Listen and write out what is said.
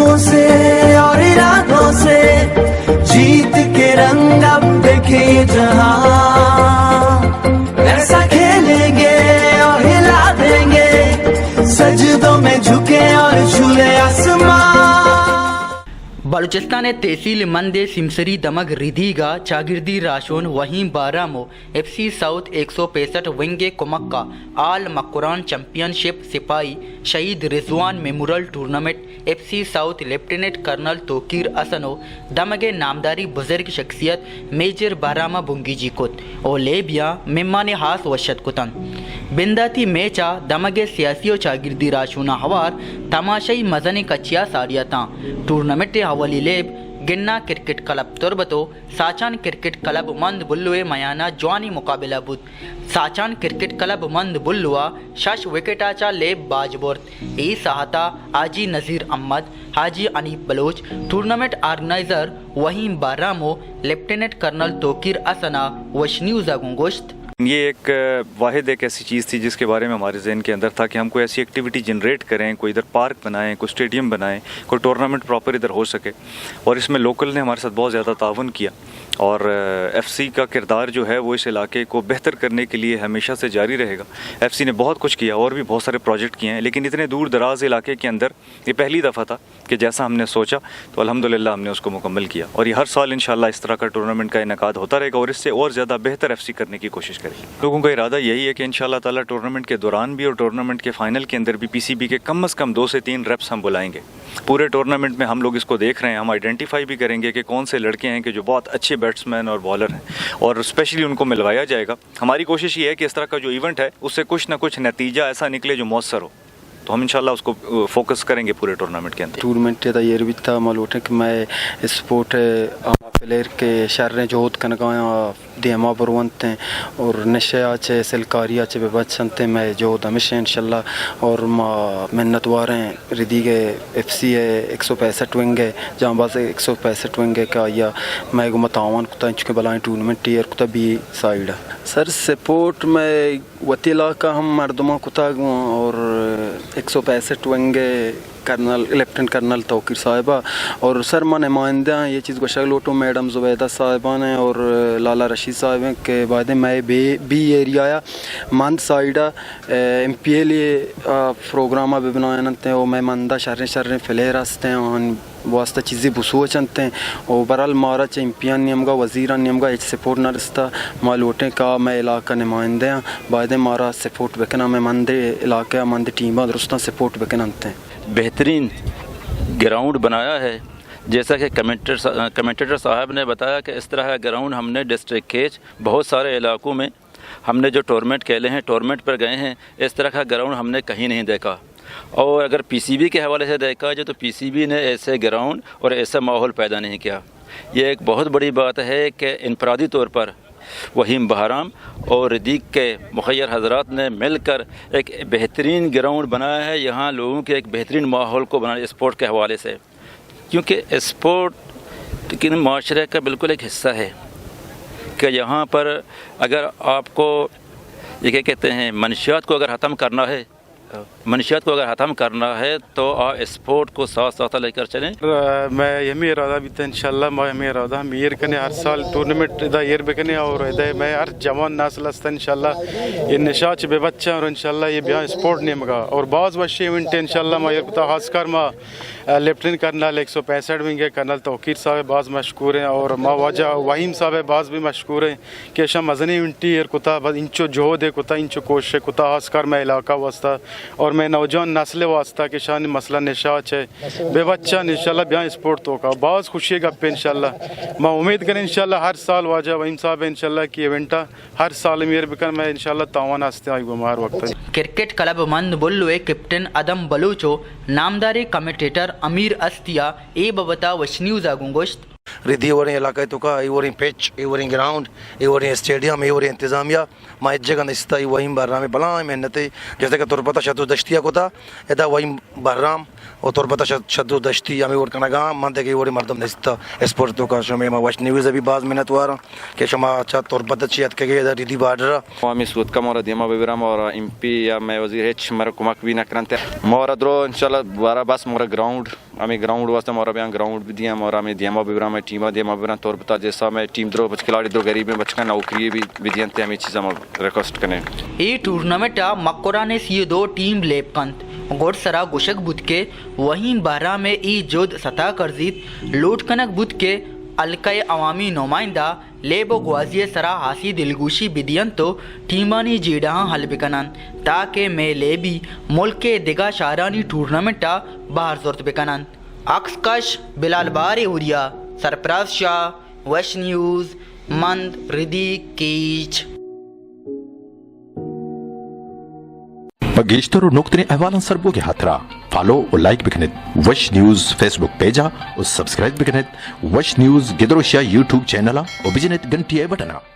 कदमों से और इरादों से जीत के रंग अब देखे जहां, ऐसा खेलेंगे और हिला देंगे, सजदों में झुके और छूले आसमां। बलूचिस्तान तहसील मंदे सिमसरी दमग रिधीगा चागिर्दी राशोन वहीं बारामो FC साउथ 165 विंगे कुमक्का आल मकुरान चैंपियनशिप सिपाही शहीद Rizwan memorial tournament FC south lieutenant colonel Tauqeer असनो दमगे नामदारी बुजुर्ग शख्सियत मेजर बारामा बुंगीजी कुत और लेबिया मेहमान हास वशत कुतन बिंदाती मेचा दमगे सियासी चागिर्दी राशोना हवार तमाशाई मजने कचिया सारियता टूर्नामेंट हवाली लेब गिन्ना क्रिकेट क्लब तुरबतो साचान क्रिकेट क्लब मंद बुल्लुए मयाना जवानी मुकाबला बुद साचान क्रिकेट क्लब मंद बुल्लुआ शश विकेटाचा लेब बाजबोर्त ई सहाता हाजी नज़ीर अहमद हाजी अनीफ बलोच टूर्नामेंट ऑर्गेनाइजर वहीम बारामो लेफ्टिनेंट कर्नल तोकीर असना वशन्यूज़ा गुंगोश्त। ये एक वाहिद एक ऐसी चीज़ थी जिसके बारे में हमारे जहन के अंदर था कि हम कोई ऐसी एक्टिविटी जनरेट करें, कोई इधर पार्क बनाएं, कोई स्टेडियम बनाएं, कोई टूर्नामेंट प्रॉपर इधर हो सके। और इसमें लोकल ने हमारे साथ बहुत ज़्यादा तावन किया और FC का किरदार जो है वो इस इलाके को बेहतर करने के लिए हमेशा से जारी रहेगा। FC ने बहुत कुछ किया और भी बहुत सारे प्रोजेक्ट किए हैं, लेकिन इतने दूर दराज इलाके के अंदर ये पहली दफ़ा था कि जैसा हमने सोचा तो अल्हम्दुलिल्लाह हमने उसको मुकम्मल किया और ये हर साल इंशाल्लाह इस तरह का टूर्नामेंट का इनेकाद होता रहेगा और इससे और ज़्यादा बेहतर FC करने की कोशिश करेंगे। लोगों का इरादा यही है कि इंशाल्लाह ताला टूर्नामेंट के दौरान भी और टूर्नामेंट के फाइनल के अंदर भी PCB के कम से कम 2 से 3 रेप्स हम बुलाएंगे। पूरे टूर्नामेंट में हम लोग इसको देख रहे हैं, हम आइडेंटिफाई भी करेंगे कि कौन से लड़के हैं कि जो बहुत अच्छे बैट्समैन और बॉलर हैं और स्पेशली उनको मिलवाया जाएगा। हमारी कोशिश ये है कि इस तरह का जो इवेंट है उससे कुछ ना कुछ नतीजा ऐसा निकले जो मौसर हो, तो हम इंशाल्लाह उसको फोकस करेंगे पूरे टूर्नामेंट के अंदर। टूर्नामेंट तैयारी भी था मालूम कि मैं स्पोर्ट प्लेयर के शहर जोत कनगाया देमा बरवंत हैं और नशा चे सिलकारिया चे बचनते मैं जोत हमेशा इंशाल्लाह और मेहनतवार हैं रिदी के FC है 165 विंग है जहाँ बाज 165 विंग है का या मैं को मतावन कुता इंचके बलाएं टूर्नामेंट टीयर कुता भी साइड है सर सपोर्ट में वतीला का हम मर्दमा कुता और 165 wing colonel lieutenant colonel Tauqeer साहिबा और सर मां नुमाइंदा ये चीज़ को शगलोटो मैडम जुबैदा साहिबा ने और लाला रशीद साहिब के बाद मैं बी एरिया मंद साइडा MPL प्रोग्राम भी बनाए और मैं मंदा शर्रे फिलेर हंसते हैं वास्ता चीज़ें बसुआ चलते हैं और बरल मारा चैम्पियन नियमगा वजीरा नियमगा एक सपोर्ट न रिश्ता मालूटे का मैं इलाका नुमाइंदे हैं बाद मारा सपोर्ट बेकना मैं मंदे इलाके मंद टीम दुरुस्ता सपोर्ट बेकन आते हैं। बेहतरीन ग्राउंड बनाया है जैसा कि कमेंटेटर साहब ने बताया कि इस तरह का ग्राउंड हमने डिस्ट्रिक्ट केज बहुत सारे इलाकों में हमने जो टूर्नामेंट खेले हैं टूर्नामेंट पर गए हैं, इस तरह का ग्राउंड हमने कहीं नहीं देखा। और अगर PCB के हवाले से देखा जाए तो PCB ने ऐसे ग्राउंड और ऐसा माहौल पैदा नहीं किया। ये एक बहुत बड़ी बात है कि इनफरादी तौर पर वहीम बहराम और रदीक के मुखैर हजरात ने मिलकर एक बेहतरीन ग्राउंड बनाया है। यहाँ लोगों के एक बेहतरीन माहौल को बनाया स्पोर्ट के हवाले से, क्योंकि स्पोर्ट के माशरे का बिल्कुल एक हिस्सा है कि यहाँ पर अगर आपको ये क्या कहते हैं मनशियात को अगर ख़त्म करना है तो आप स्पोर्ट को साथ साथ लेकर चलें। मैं यही इरादा भी था इंशाल्लाह मैं यही इरादा हम ईयर कने हर साल टूर्नामेंट इधर ईयर बेकने और इधर मैं हर जवान नस्ल हस्ता इंशाल्लाह ये नशा च बेबच्चा और इंशाल्लाह ये बिहार स्पोर्ट नहीं मगा और बाज़ वशे इवेंट इंशाल्लाह मैं पता खासकर माँ lieutenant colonel 165 wing colonel Tauqeer साहब बाज़ मशहूर हैं और माँ वाजा वहीम साहब बाज़ भी मशहूर हैं कि अशा मजनी इवेंटी एर कुता बस इंचो जोहद है कुता इंचो कोशिश कुता खासकर मैं इलाका वास्ता और मैं नौजवान नस्ल वास्ता के शान मसला नशा है बेबच्चा इंशाल्लाह ब्याह स्पोर्ट तो का बहुत खुशी गप इंशाल्लाह मैं उम्मीद करें इंशाल्लाह हर साल वाजा वहीम साहब इंशाल्लाह की इवेंटा हर साल मेयर बिकर मैं इंशाल्लाह तावन हस्ते आई गुमार वक्त क्रिकेट क्लब मंद बुल्लुए कैप्टन अदम बलूचो नामदारी कमेंटेटर अमीर अस्तिया ए बबता वशन्यूज़ा गुंगोश्त रिधी ओवरी इलाका तो का ovary pitch ovary ground ovary stadium ovary इंतजामिया माँ जगह इस्ता वही बर्राम बला मेहनत जैसे कि तुर पता शतु दश्तिया को था यदा वही बर्राम وتربط شدو دشتي امي وركنا غام من دغي وري مردم نستا اسپورت تو کا شمه ما واش نیوز ابھی بعض منت وارا کہ شما اچھا تربط چیت کے گے ریدی بارڈر وامي سود كمورا ديما ببرا مورا ام بي يا ما وزير هيتش مر كوماك بينا كرنت مورا درو ان شاء الله بارا بس مورا گراؤنڈ امي گراؤنڈ واسطے مورا بیان گراؤنڈ بھی دیا مورا میں ديما ببرا میں ٹیم ديما ببرا تربط جیسا میں ٹیم درو بچ کھلاڑی درو غریب میں بچ کا نوکری بھی دینتے ہمیں چیزا ریکویسٹ کرنے ای ٹورنامنٹ مکورا نے سی دو ٹیم لیب کنت گوڑ سرا گوشک بود کے وہیں بارہ میں ای جود سطح کرزیت لوٹ کنک بود کے الکے عوامی نمائندہ لیبو گوازی سرا ہاسی دلگوشی بدین تو ٹیمانی جیڑاں حل بکنن تاکہ میں لیبی ملک کے دگا شارانی ٹورنامنٹا باہر زورت بکنن عکس کش بلال بار اوریا سرپراز شاہ وش نیوز مند ردی کیچ بگیشتر و نکتنی احوالان سر بوگی حترا فالو و لائک بکنید وش نیوز فیس بک پیجا و سبسکرائب بکنید وش نیوز گدروشیا یوٹیوب چینلا و بجنید گنٹی بٹنا